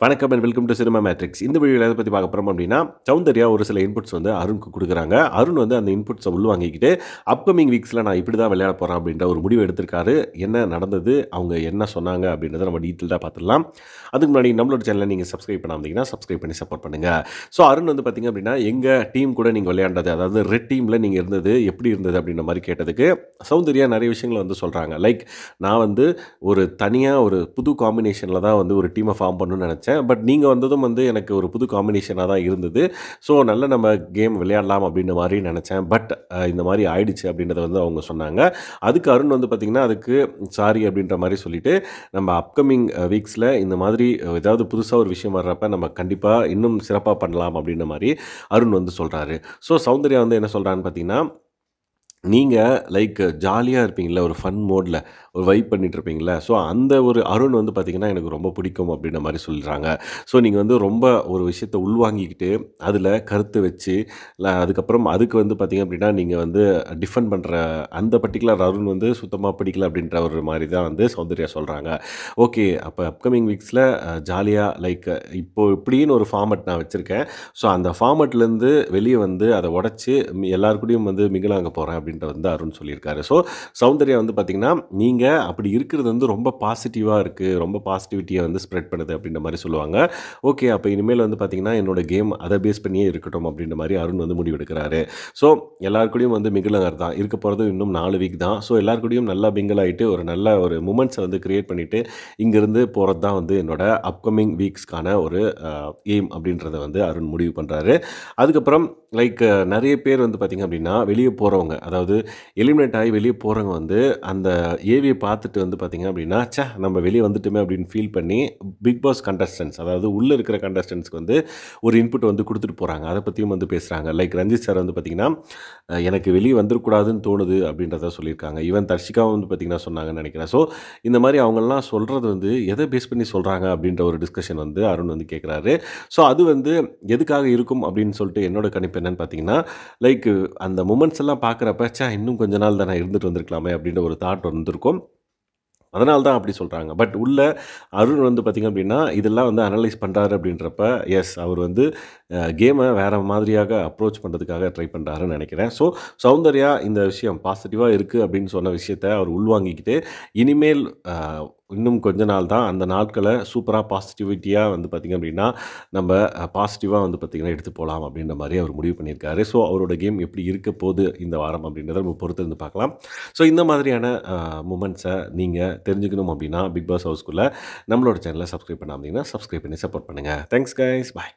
வணக்கம் and welcome to cinema matrix. இந்த வீடியோவில் எதை பற்றி பார்க்க போகிறோம் அப்படின்னா, சௌந்தர்யா ஒரு சில இன்புட்ஸ் வந்து அருணுக்கு கொடுக்குறாங்க. அருண் வந்து அந்த இன்புட்ஸை உள்வாங்கிக்கிட்டு அப்கமிங் வீக்ஸில் நான் இப்படி தான் விளையாட போகிறேன் அப்படின்ற ஒரு முடிவு எடுத்திருக்காரு. என்ன நடந்தது, அவங்க என்ன சொன்னாங்க அப்படின்றத நம்ம டீட்டெயிலாக பார்த்துடலாம். அதுக்கு முன்னாடி நம்மளோட சேனலை நீங்கள் சப்ஸ்கிரைப் பண்ணாமல் சப்ஸ்கிரைப் பண்ணி சப்போர்ட் பண்ணுங்கள். ஸோ அருண் வந்து பார்த்திங்க அப்படின்னா, எங்கள் டீம் கூட நீங்கள் விளையாண்டது, அதாவது ரெட் டீமில் நீங்கள் இருந்தது எப்படி இருந்தது அப்படின்ற மாதிரி கேட்டதுக்கு சௌந்தர்யா நிறைய விஷயங்களை வந்து சொல்கிறாங்க. லைக், நான் வந்து ஒரு தனியாக ஒரு புது காம்பினேஷனில் தான் வந்து ஒரு டீமை ஃபார்ம் பண்ணணும்னு நினச்சேன். பட் நீங்கள் வந்ததும் வந்து எனக்கு ஒரு புது காம்பினேஷனாக தான் இருந்தது. ஸோ நல்ல நம்ம கேம் விளையாடலாம் அப்படின்ற மாதிரி நினச்சேன். பட் இந்த மாதிரி ஆயிடுச்சு அப்படின்றத வந்து அவங்க சொன்னாங்க. அதுக்கு அருண் வந்து பார்த்திங்கன்னா, அதுக்கு சாரி அப்படின்ற மாதிரி சொல்லிவிட்டு, நம்ம அப்கமிங் வீக்ஸில் இந்த மாதிரி ஏதாவது புதுசாக ஒரு விஷயம் வர்றப்ப நம்ம கண்டிப்பாக இன்னும் சிறப்பாக பண்ணலாம் அப்படின்ற மாதிரி அருண் வந்து சொல்கிறாரு. ஸோ சௌந்தர்யா வந்து என்ன சொல்கிறான்னு பார்த்தீங்கன்னா, நீங்கள் லைக் ஜாலியாக இருப்பீங்கள, ஒரு ஃபன் மோடில் ஒரு வைப் பண்ணிகிட்ருப்பீங்கள, ஸோ அந்த ஒரு அருண் வந்து பார்த்திங்கன்னா எனக்கு ரொம்ப பிடிக்கும் அப்படின்ற மாதிரி சொல்கிறாங்க. ஸோ நீங்கள் வந்து ரொம்ப ஒரு விஷயத்தை உள்வாங்கிக்கிட்டு அதில் கருத்து வச்சு அதுக்கப்புறம் அதுக்கு வந்து பார்த்திங்க அப்படின்னா நீங்கள் வந்து டிஃபெண்ட் பண்ணுற அந்த பர்டிகுலர் அருண் வந்து சுத்தமாக பிடிக்கல அப்படின்ற ஒரு மாதிரி தான் வந்து சௌந்தர்யா சொல்கிறாங்க. ஓகே, அப்போ அப்கமிங் வீக்ஸில் ஜாலியாக லைக் இப்போது இப்படின்னு ஒரு ஃபார்மட் நான் வச்சுருக்கேன். ஸோ அந்த ஃபார்மட்லேருந்து வெளியே வந்து அதை உடச்சி எல்லாருக்கூடையும் வந்து மிங்கிலாங்க போகிறேன் அப்படின்ற வந்து அருண் சொல்லியிருக்காரு. ஸோ சௌந்தர்யா வந்து பார்த்திங்கன்னா, நீங்கள் அப்படி இருக்கிறது வந்து ரொம்ப பாசிட்டிவாக இருக்குது, ரொம்ப பாசிட்டிவிட்டியை வந்து ஸ்ப்ரெட் பண்ணுது அப்படின்ற மாதிரி சொல்லுவாங்க. ஓகே, அப்போ இனிமேல் வந்து பார்த்திங்கன்னா என்னோடய கேம் அதை பேஸ் பண்ணியே இருக்கட்டும் அப்படின்ற மாதிரி அருண் வந்து முடிவெடுக்கிறாரு. ஸோ எல்லாருக்கூடையும் வந்து மிங்கிலங்கர் தான் இருக்க போகிறது, இன்னும் 4 வீக் தான். ஸோ எல்லாருக்கூடையும் நல்லா மிங்கிள் ஆகிட்டு ஒரு நல்ல ஒரு மூமெண்ட்ஸை வந்து க்ரியேட் பண்ணிவிட்டு இங்கேருந்து போகிறது தான் வந்து என்னோட அப்கமிங் வீக்ஸ்க்கான ஒரு எய்ம் அப்படின்றத வந்து அருண் முடிவு பண்ணுறாரு. அதுக்கப்புறம் லைக் நிறைய பேர் வந்து பார்த்திங்க அப்படின்னா வெளியே போகிறவங்க, அதாவது எலிமினேட் ஆகி வெளியே போகிறவங்க வந்து அந்த ஏவியை பார்த்துட்டு வந்து பார்த்திங்க அப்படின்னா, நம்ம வெளியே வந்துட்டுமே அப்படின்னு ஃபீல் பண்ணி பிக் பாஸ் கண்டஸ்டன்ஸ், அதாவது உள்ளே இருக்கிற கண்டஸ்டன்ஸ்க்கு வந்து ஒரு இன்புட் வந்து கொடுத்துட்டு போகிறாங்க. அதை பற்றியும் வந்து பேசுகிறாங்க. லைக் ரஞ்சித் சார் வந்து பார்த்திங்கன்னா, எனக்கு வெளியே வந்துடக்கூடாதுன்னு தோணுது அப்படின்றத சொல்லியிருக்காங்க. ஈவன் தர்ஷிகாவும் வந்து பார்த்திங்கன்னா சொன்னாங்கன்னு நினைக்கிறேன். ஸோ இந்த மாதிரி அவங்கெல்லாம் சொல்கிறது வந்து எதை பேஸ் பண்ணி சொல்கிறாங்க அப்படின்ற ஒரு டிஸ்கஷன் வந்து அருண் வந்து கேட்குறாரு. ஸோ அது வந்து எதுக்காக இருக்கும் அப்படின்னு சொல்லிட்டு என்னோட கணிப்பு என்னன்னு பார்த்தீங்கன்னா, லைக் அந்த மூமெண்ட்ஸ் எல்லாம் பார்க்குறப்ப இன்னும் கொஞ்ச நாள் தானே இருந்துட்டு வந்திருக்கலாமே அப்படின்ற ஒரு தாட் வந்திருக்கும். அதனால தான் அப்படி சொல்கிறாங்க. பட் உள்ள அருண் வந்து பார்த்திங்க அப்படின்னா இதெல்லாம் வந்து அனலைஸ் பண்ணுறாரு அப்படின்றப்ப எஸ், அவர் வந்து கேமை வேறு மாதிரியாக அப்ரோச் பண்ணுறதுக்காக ட்ரை பண்ணுறாருன்னு நினைக்கிறேன். ஸோ சௌந்தர்யா இந்த விஷயம் பாசிட்டிவாக இருக்குது அப்படின்னு சொன்ன விஷயத்தை அவர் உள்வாங்கிக்கிட்டு இனிமேல் இன்னும் கொஞ்ச நாள் தான், அந்த நாட்களை சூப்பராக பாசிட்டிவிட்டியாக வந்து பார்த்திங்க அப்படின்னா நம்ம பாசிட்டிவாக வந்து பார்த்திங்கன்னா எடுத்து போகலாம் அப்படின்ற மாதிரி அவர் முடிவு பண்ணியிருக்காரு. ஸோ அவரோட கேம் எப்படி இருக்க போகுது இந்த வாரம் அப்படின்றத நம்ம பொறுத்து இருந்து பார்க்கலாம். ஸோ இந்த மாதிரியான மூமெண்ட்ஸை நீங்கள் தெரிஞ்சுக்கணும் அப்படின்னா பிக் பாஸ் ஹவுஸ்குள்ளே நம்மளோட சேனலை சப்ஸ்கிரைப் பண்ணாமல் சப்ஸ்கிரைப் பண்ணி சப்போர்ட் பண்ணுங்கள். தேங்க்ஸ் கைஸ், பாய்.